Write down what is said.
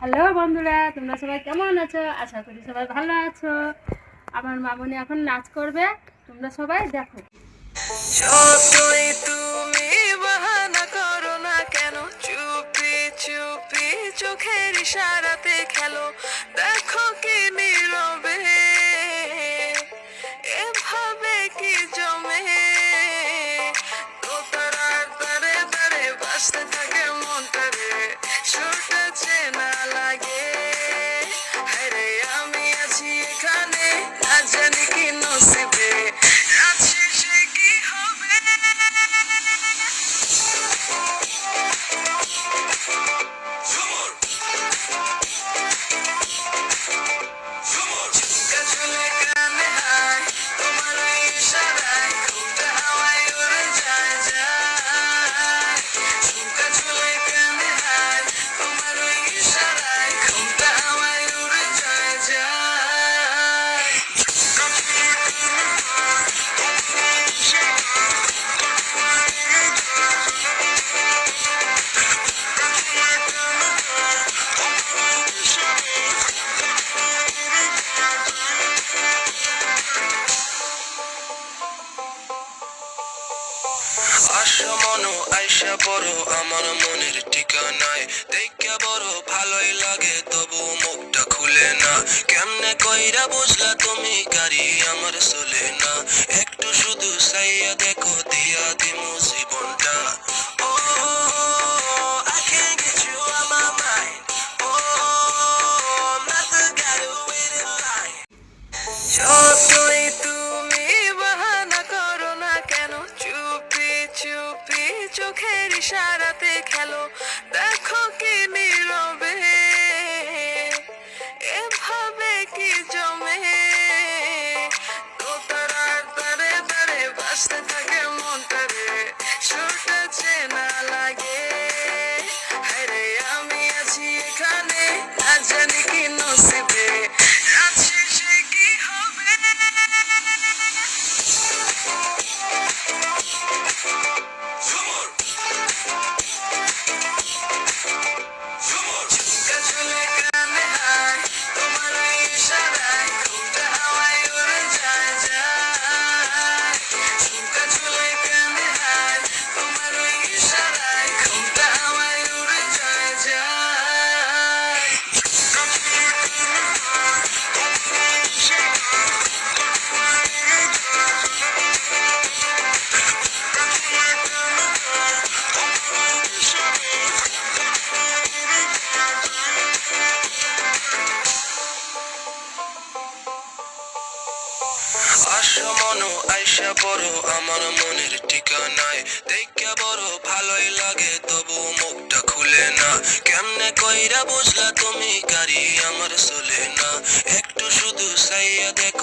Hello বন্ধুরা, তোমরা সবাই কেমন আছো? আশা করি সবাই ভালো আছো। আমার মামনি এখন নাচ করবে, তোমরা সবাই দেখো। যতই তুমি বাহানা করো না কেন, চুপি চুপি চোখের ইশারাতে খেলো। দেখো কি নীরবে এভাবে কি জমে, দোতারার তারে তারে বাসতে থাকে মনটারে, সুরটা চেনা লাগে। হায়রে আমি আছি এখানে, না জানি কি নসিবে আছে সে কি হবে। ঝুমকা ঝুলে কানে হায়, তোমার ওই ইশারায় ঘুমটা হাওয়ায় উড়ে যায় যায়। ঝুমকা ঝুলে কানে হায়, তোমার ওই ইশারায় ঘুমটা হাওয়ায় উড়ে যায় যায়। আসো মনো আইসা পড়ো আমার মনের ঠিকানায়, দেখা বড় ভালোই লাগে তবু মুখটা খুলে না। কেমনে কইরা বুঝলা তুমি গাড়ি আমার চলে না, একটু শুধু চাইয়া দেখো দিয়া দিমু জীবনটা। ও I can't get you out my mind. I'm not the guy who waited in line. যতই তুমি বাহানা করো না কেন, চুপি চুপি চোখের ইশারাতে খেলো। দেখো কি নীরবে এভাবে কি জমে, দোতারার তারে তারে বাসতে থাকে মনটারে, সুরটা চেনা লাগে। হায়রে আমি আছি এখানে, না জানি কি নসিবে আছে সে কি হবে। ঝুমকা ঝুলে কানে হায়, তোমার ওই ইশারায় ঘুমটা হাওয়ায় উড়ে যায় যায়। ঝুমকা ঝুলে কানে হায়, তোমার ওই ইশারায় ঘুমটা হাওয়ায় উড়ে যায় যায়। আসো মনো আইসা পড়ো আমার মনের ঠিকানায়, দেখা বড় ভালোই লাগে তবু মুখটা খুলে না। কেমনে কইরা বুঝলা তুমি গাড়ি আমার চলে না, একটু শুধু চাইয়া দেখ